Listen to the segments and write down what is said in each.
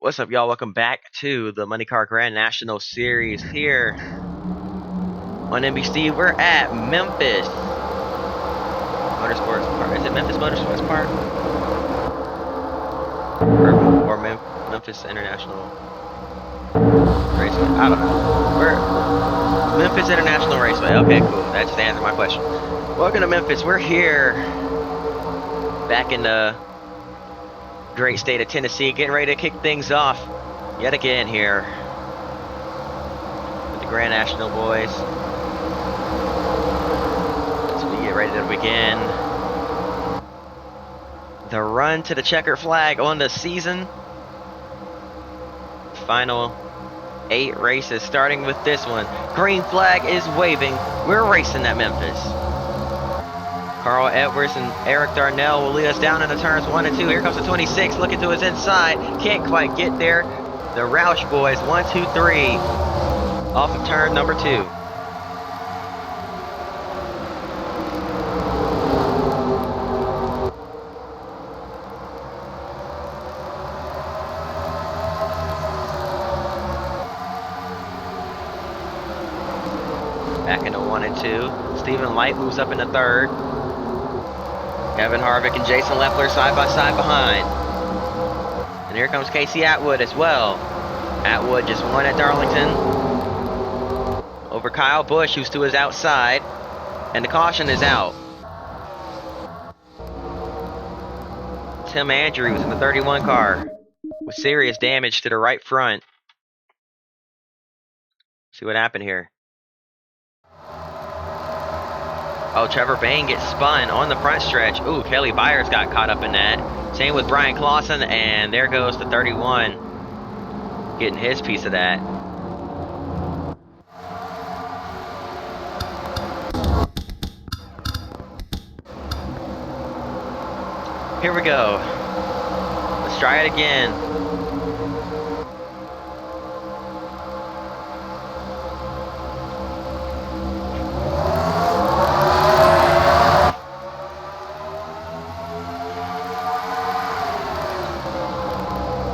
What's up, y'all? Welcome back to the MXNEYCAR Grand National Series here on NBC. We're at Memphis Motorsports Park. Is it Memphis Motorsports Park? Or Memphis International Raceway? I don't know. We're Memphis International Raceway. Okay, cool. That just answered my question. Welcome to Memphis. We're here back in the great state of Tennessee, getting ready to kick things off yet again here with the Grand National boys as we get ready to begin the run to the checkered flag on the season. Final 8 races, starting with this one. Green flag is waving. We're racing at Memphis. Carl Edwards and Eric Darnell will lead us down into turns 1 and 2. Here comes the 26, looking to his inside. Can't quite get there. The Roush boys, 1, 2, 3, off of turn number 2. Back into 1 and 2. Stephen Light moves up into 3rd. Kevin Harvick and Jason Leffler side by side behind. And here comes Casey Atwood as well. Atwood just won at Darlington over Kyle Busch, who's to his outside. And the caution is out. Tim Andrews in the 31 car with serious damage to the right front. See what happened here. Oh, Trevor Bayne gets spun on the front stretch. Ooh, Kelly Byers got caught up in that. Same with Brian Clausen, and there goes the 31 getting his piece of that. Here we go. Let's try it again.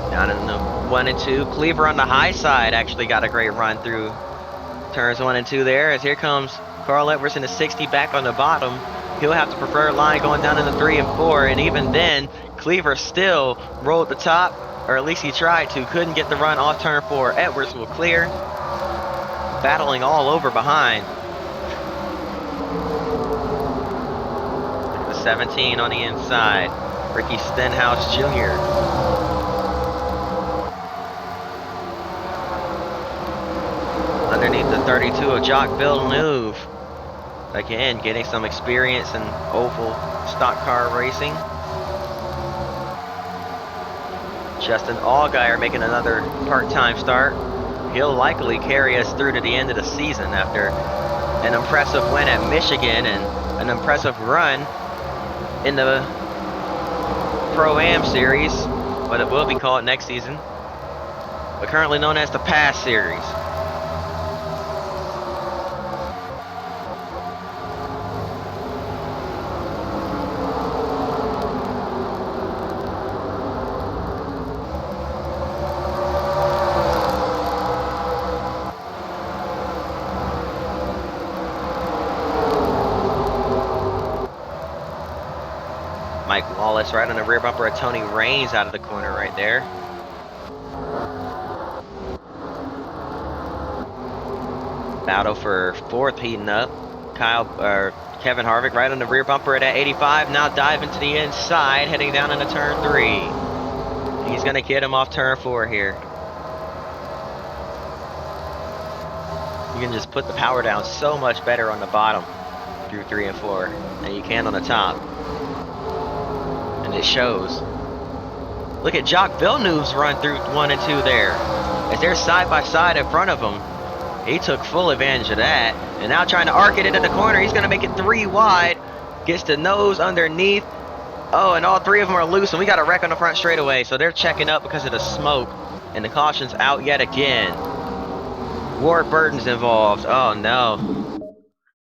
Down in the 1 and 2. Cleaver on the high side actually got a great run through turns 1 and 2 there. As here comes Carl Edwards in the 60 back on the bottom. He'll have the preferred line going down in the 3 and 4. And even then, Cleaver still rolled the top, or at least he tried to. Couldn't get the run off turn 4. Edwards will clear. Battling all over behind. The 17 on the inside. Ricky Stenhouse Jr. Underneath the 32 of Jacques Villeneuve. Again, getting some experience in oval stock car racing. Justin Allgaier making another part-time start. He'll likely carry us through to the end of the season after an impressive win at Michigan and an impressive run in the Pro-Am Series, what it will be called next season, but currently known as the Pass Series. Mike Wallace right on the rear bumper of Tony Raines out of the corner right there. Battle for 4th heating up. Kevin Harvick right on the rear bumper at that 85. Now diving to the inside, heading down into turn 3. He's going to get him off turn 4 here. You can just put the power down so much better on the bottom through 3 and 4 than you can on the top. And it shows. Look at Jacques Villeneuve's run through 1 and 2 there. As they're side by side in front of him. He took full advantage of that. And now trying to arc it into the corner. He's going to make it 3 wide. Gets the nose underneath. Oh, and all 3 of them are loose. And we got a wreck on the front straightaway. So they're checking up because of the smoke. And the caution's out yet again. Ward Burton's involved. Oh, no.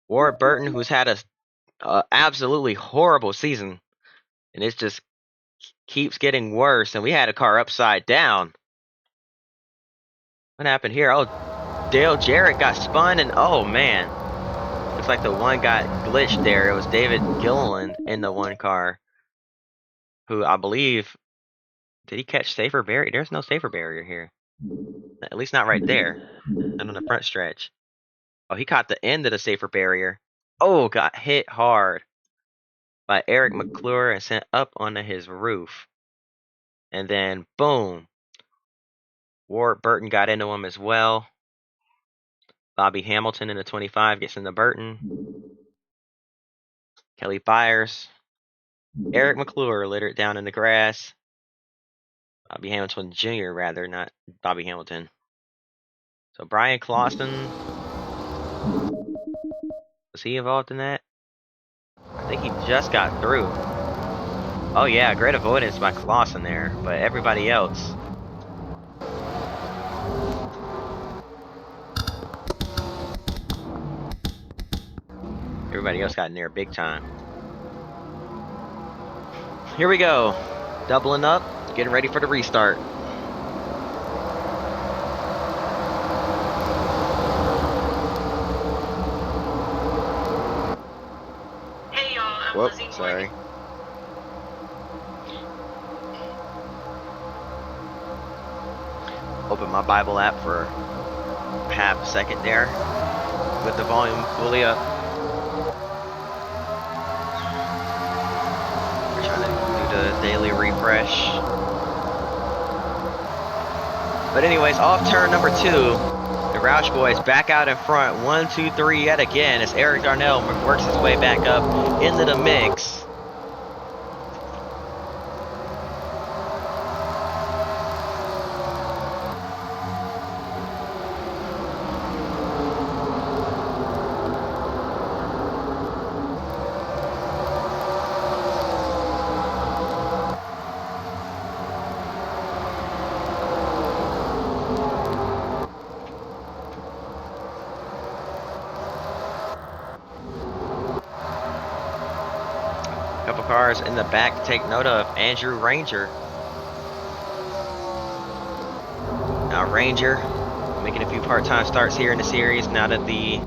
Ward Burton, who's had a absolutely horrible season. And it just keeps getting worse. And we had a car upside down. What happened here? Oh, Dale Jarrett got spun, and oh man, looks like the one got glitched there. It was David Gilliland in the one car, who I believe, did he catch safer barrier? There's no safer barrier here. At least not right there. Not on the front stretch. Oh, he caught the end of the safer barrier. Oh, got hit hard by Eric McClure and sent up onto his roof. And then, boom. Ward Burton got into him as well. Bobby Hamilton in the 25 gets into Burton. Kelly Byers. Eric McClure littered down in the grass. Bobby Hamilton Jr., rather, not Bobby Hamilton. So Brian Clausen, was he involved in that? I think he just got through. Oh yeah, great avoidance by Clausen there, but everybody else. Everybody else got near big time. Here we go. Doubling up, getting ready for the restart. Hey y'all, I'm Whoops, Lizzie sorry. Open my Bible app for half a second there with the volume fully up. We're trying to do the daily refresh. But anyways, off turn number 2, the Roush boys back out in front. 1, 2, 3 yet again as Eric Darnell works his way back up into the mix. Couple cars in the back to take note of. Andrew Ranger. Now Ranger making a few part-time starts here in the series now that the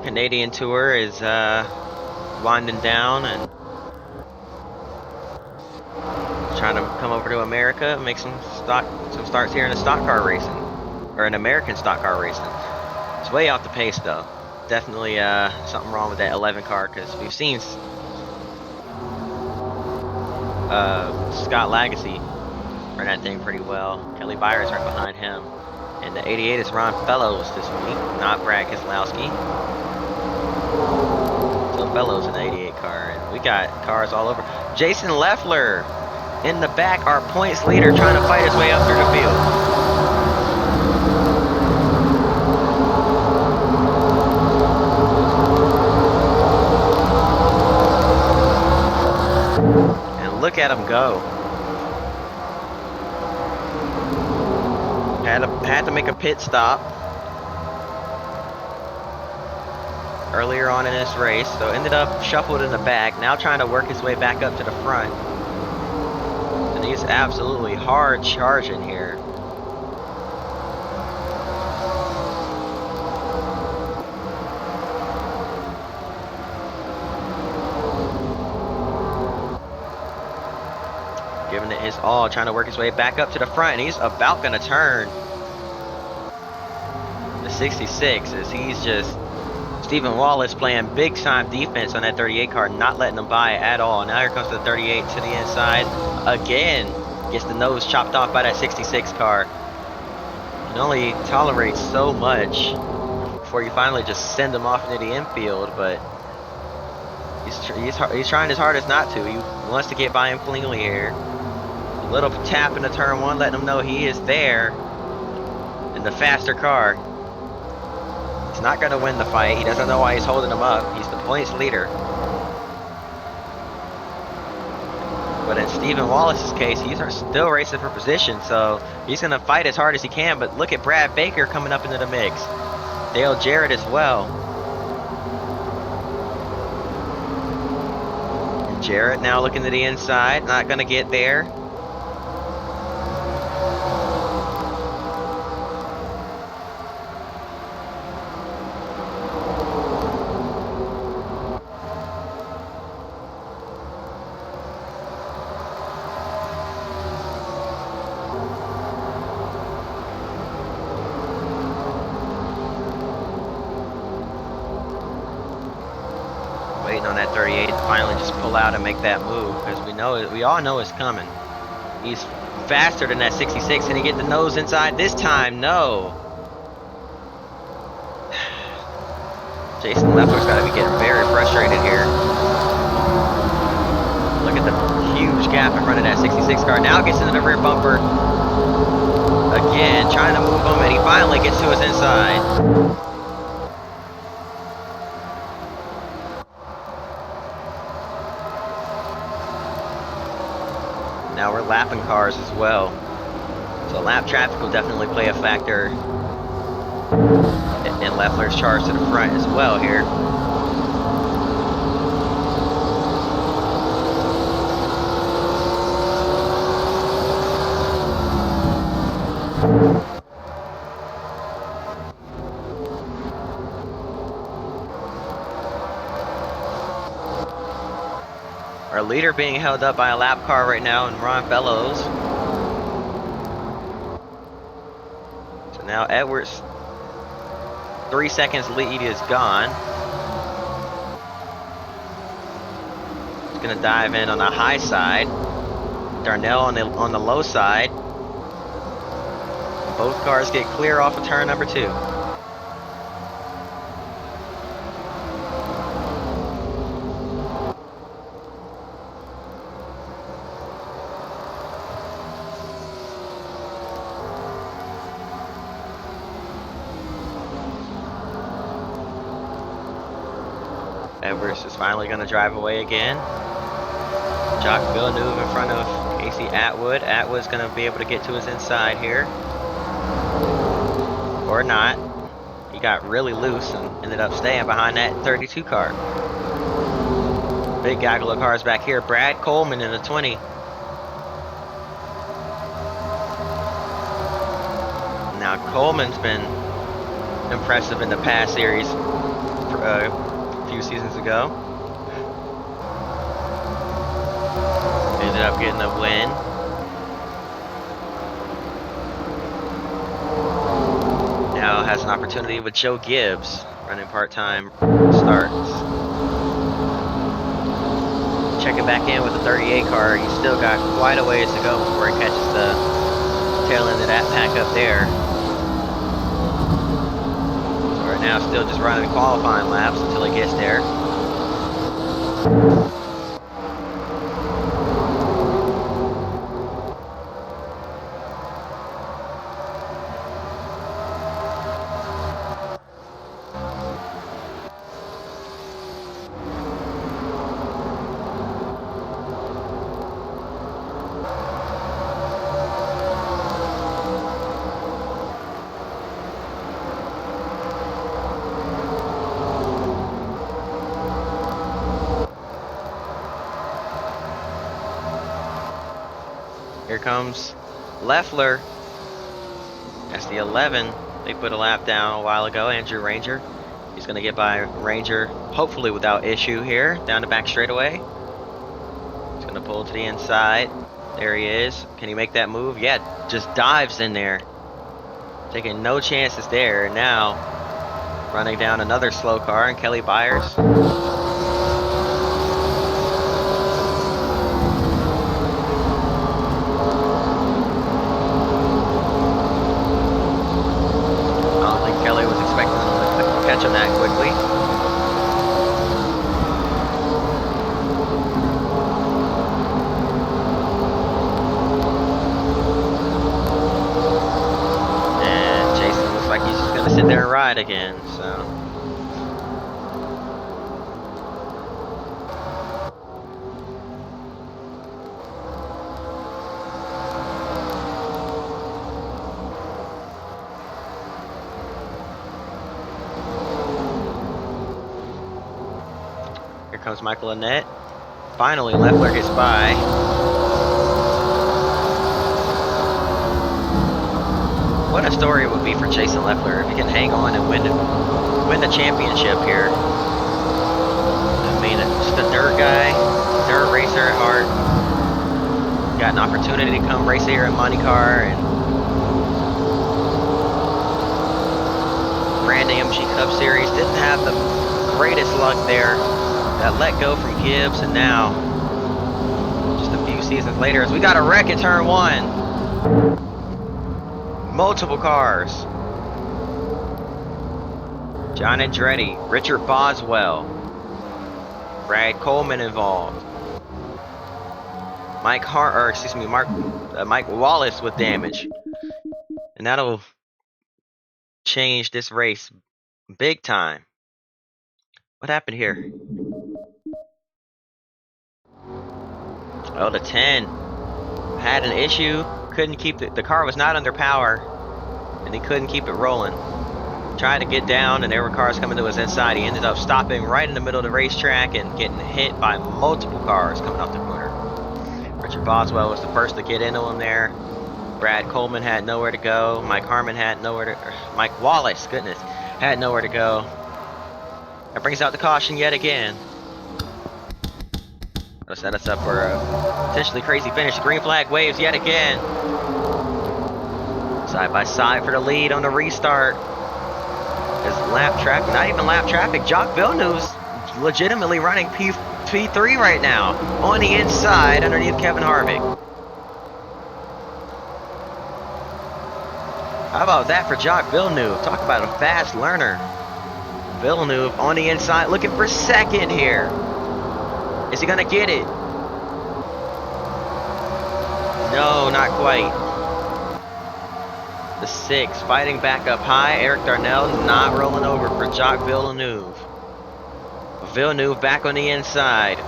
Canadian tour is winding down, and trying to come over to America and make some starts here in the stock car racing, or in American stock car racing. It's way off the pace though. Definitely something wrong with that 11 car, because we've seen Scott Lagacy run that thing pretty well. Kelly Byers right behind him. And the 88 is Ron Fellows this week, not Brad Keselowski. So Fellows in the 88 car. And we got cars all over. Jason Leffler in the back, our points leader, trying to fight his way up through the field. Look at him go. Had to make a pit stop earlier on in this race, so ended up shuffled in the back. Now trying to work his way back up to the front. And he's absolutely hard charging here. Giving it his all, trying to work his way back up to the front, and he's about going to turn the 66 as he's just, Stephen Wallace playing big time defense on that 38 car, not letting him by at all. Now here comes the 38 to the inside again, gets the nose chopped off by that 66 car. Can only tolerate so much before you finally just send him off into the infield, but he's trying his hardest not to. He wants to get by him cleanly here. Little tap into turn 1, letting him know he is there in the faster car. He's not going to win the fight. He doesn't know why he's holding him up. He's the points leader. But in Stephen Wallace's case, he's still racing for position, so he's going to fight as hard as he can. But look at Brad Baker coming up into the mix. Dale Jarrett as well. And Jarrett now looking to the inside, not going to get there. finally just pull out and make that move, because we all know it's coming. He's faster than that 66. Can he get the nose inside this time? No. Jason Leffler's got to be getting very frustrated here. Look at the huge gap in front of that 66 car. Now gets into the rear bumper. Again, trying to move him, and he finally gets to his inside. Now we're lapping cars as well. So lap traffic will definitely play a factor in Leffler's charge to the front as well here. Our leader being held up by a lap car right now in Ron Fellows. So now Edwards' 3 seconds lead is gone. He's gonna dive in on the high side. Darnell on the low side. Both cars get clear off of turn number 2. Edwards is finally going to drive away again. Jacques Villeneuve in front of Casey Atwood. Atwood's going to be able to get to his inside here. Or not. He got really loose and ended up staying behind that 32 car. Big gaggle of cars back here. Brad Coleman in the 20. Now Coleman's been impressive in the past series. Few seasons ago. Ended up getting a win. Now has an opportunity with Joe Gibbs running part-time starts. Checking back in with the 38 car. He's still got quite a ways to go before he catches the tail end of that pack up there. Now still just running qualifying laps until he gets there. Here comes Leffler. That's the 11. They put a lap down a while ago. Andrew Ranger. He's going to get by Ranger, hopefully without issue here, down the back straightaway. He's going to pull to the inside. There he is. Can he make that move? Yeah, just dives in there. Taking no chances there. And now, running down another slow car, and Kelly Byers. Catch him that quickly. And Jason looks like he's just gonna sit there and ride again, so. Comes Michael Annett. Finally, Leffler gets by. What a story it would be for Jason Leffler if he can hang on and win the championship here. I mean, just a dirt guy, dirt racer at heart. Got an opportunity to come race here in MXNEYCAR and Brand AMG Cup Series. Didn't have the greatest luck there. That let go from Gibbs, and now, just a few seasons later, as we got a wreck in turn 1. Multiple cars. John Andretti, Richard Boswell, Brad Coleman involved. Mike Wallace with damage. And that'll change this race big time. What happened here? Oh, the 10 had an issue. Couldn't keep the car was not under power, and he couldn't keep it rolling. Tried to get down, and there were cars coming to his inside. He ended up stopping right in the middle of the racetrack and getting hit by multiple cars coming off the corner. Richard Boswell was the first to get into him there. Brad Coleman had nowhere to go. Mike Wallace, goodness, had nowhere to go. That brings out the caution yet again. That'll set us up for a potentially crazy finish. The green flag waves yet again. Side by side for the lead on the restart. As lap traffic, not even lap traffic, Jacques Villeneuve's legitimately running P3 right now on the inside underneath Kevin Harvick. How about that for Jacques Villeneuve? Talk about a fast learner. Villeneuve on the inside looking for second here. Is he gonna get it? No, not quite. The 6 fighting back up high. Eric Darnell not rolling over for Jacques Villeneuve. Villeneuve back on the inside.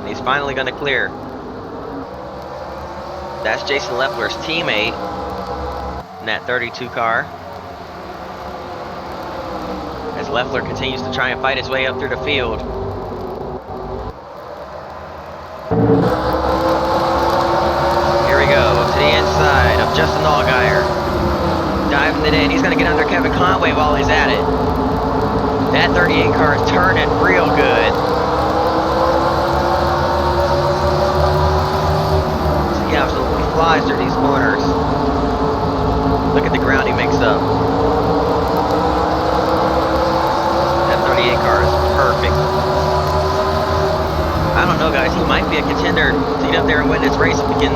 He's finally going to clear. That's Jason Leffler's teammate in that 32 car. As Leffler continues to try and fight his way up through the field. Here we go, to the inside of Justin Allgaier. Diving it in, he's going to get under Kevin Conway while he's at it. That 38 car is turning real good. He absolutely flies through these corners. Look at the ground he makes up. That 38 car is perfect. I don't know, guys. He might be a contender to get up there and win this race if he can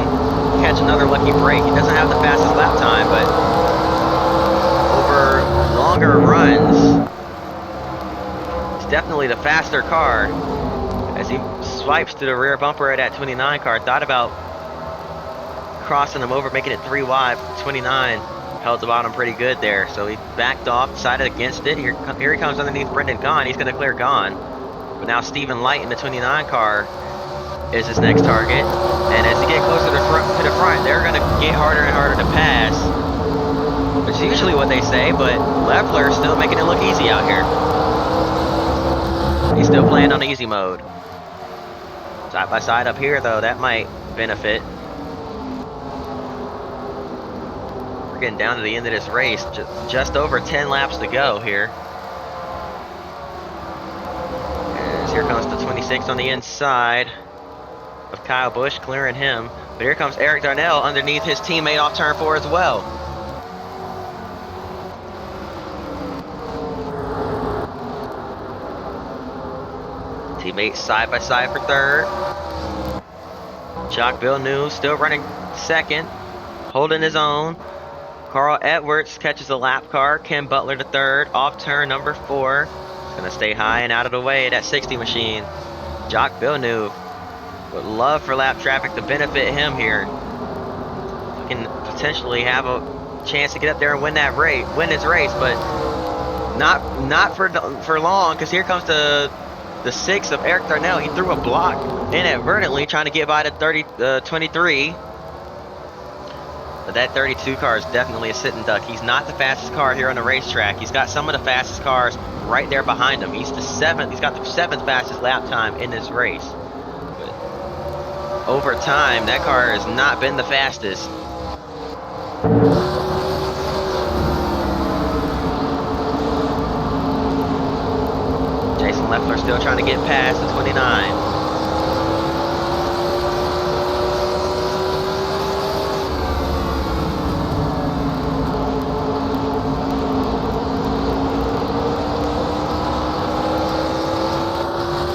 catch another lucky break. He doesn't have the fastest lap time, but over longer runs, it's definitely the faster car. As he swipes to the rear bumper of that 29 car, thought about crossing him over, making it 3 wide. 29 held the bottom pretty good there, so he backed off, decided against it. Here he comes underneath Brendan Gaughan. He's going to clear Gaughan. But now Stephen Light in the 29 car is his next target. And as he gets closer to the front, they're going to get harder and harder to pass. Which is usually what they say, but Leffler still making it look easy out here. He's still playing on easy mode. Side by side up here, though, that might benefit. We're getting down to the end of this race. Just over 10 laps to go here. Here comes the 26 on the inside of Kyle Busch, clearing him. But here comes Eric Darnell underneath his teammate off turn 4 as well. Teammates side by side for third. Jacques Villeneuve still running second, holding his own. Carl Edwards catches a lap car. Ken Butler to third, off turn number 4. Gonna stay high and out of the way of that 60 machine. Jacques Villeneuve would love for lap traffic to benefit him here. He can potentially have a chance to get up there and win this race, but not for long, because here comes the 6 of Eric Darnell. He threw a block inadvertently trying to get by the 23. But that 32 car is definitely a sitting duck. He's not the fastest car here on the racetrack. He's got some of the fastest cars right there behind him. He's the 7th. He's got the 7th fastest lap time in this race. But over time, that car has not been the fastest. Jason Leffler still trying to get past the 29.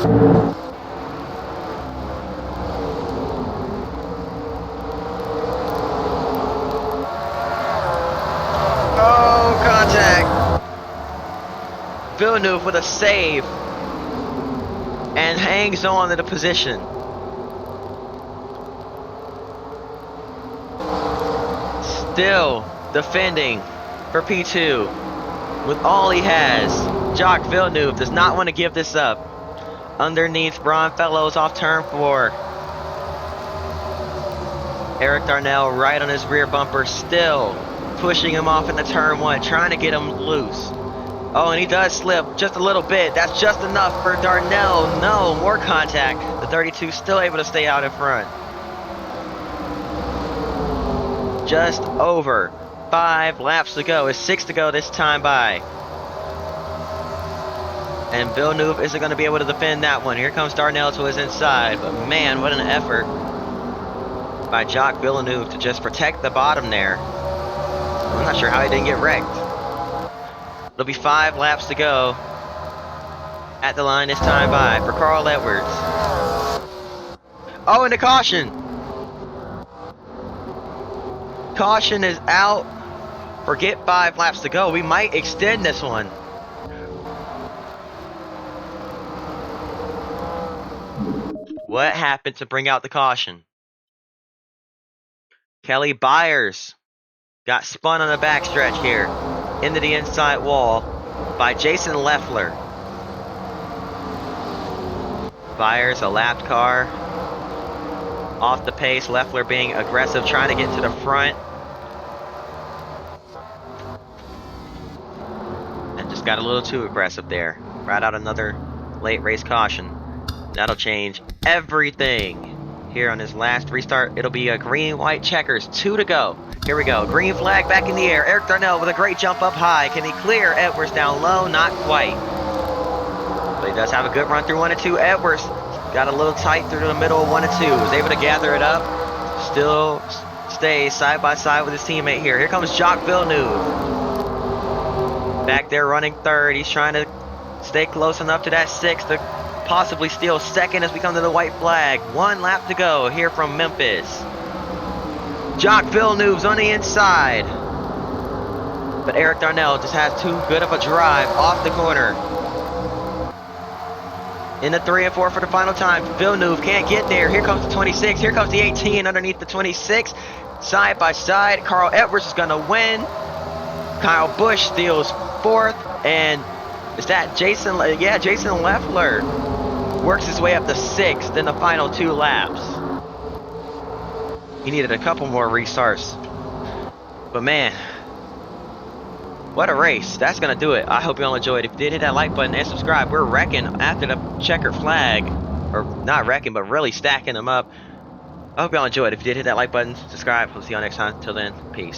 Oh, contact. Villeneuve with a save and hangs on to the position. Still defending for P2 with all he has. Jacques Villeneuve does not want to give this up. Underneath Ron Fellows off turn 4. Eric Darnell right on his rear bumper, still pushing him off into turn 1, trying to get him loose. Oh, and he does slip just a little bit. That's just enough for Darnell. No, more contact. The 32 still able to stay out in front. Just over 5 laps to go. It's 6 to go this time by. And Villeneuve isn't going to be able to defend that one. Here comes Darnell to his inside. But man, what an effort by Jacques Villeneuve to just protect the bottom there. I'm not sure how he didn't get wrecked. It'll be 5 laps to go at the line this time by for Carl Edwards. Oh, and the caution. Caution is out. Forget 5 laps to go. We might extend this one. What happened to bring out the caution? Kelly Byers got spun on the backstretch here into the inside wall by Jason Leffler. Byers, a lapped car, off the pace. Leffler being aggressive, trying to get to the front. And just got a little too aggressive there. Right out another late race caution. That'll change everything. Here on his last restart, it'll be a green-white checkers. 2 to go. Here we go. Green flag back in the air. Eric Darnell with a great jump up high. Can he clear Edwards down low? Not quite. But he does have a good run through 1 and 2. Edwards got a little tight through the middle of 1 and 2. Was able to gather it up. Still stays side by side with his teammate here. Here comes Jacques Villeneuve. Back there running 3rd. He's trying to stay close enough to that 6th to possibly steal 2nd as we come to the white flag. 1 lap to go here from Memphis. Jacques Villeneuve's on the inside. But Eric Darnell just has too good of a drive off the corner. In the 3 and 4 for the final time. Villeneuve can't get there. Here comes the 26. Here comes the 18 underneath the 26. Side by side. Carl Edwards is going to win. Kyle Busch steals 4th. And is that Jason? Yeah, Jason Leffler works his way up to 6th in the final 2 laps. He needed a couple more restarts. But man, what a race. That's going to do it. I hope you all enjoyed. If you did, hit that like button and subscribe. We're wrecking after the checker flag. Or not wrecking, but really stacking them up. I hope you all enjoyed. If you did, hit that like button, subscribe. We'll see you all next time. Till then, peace.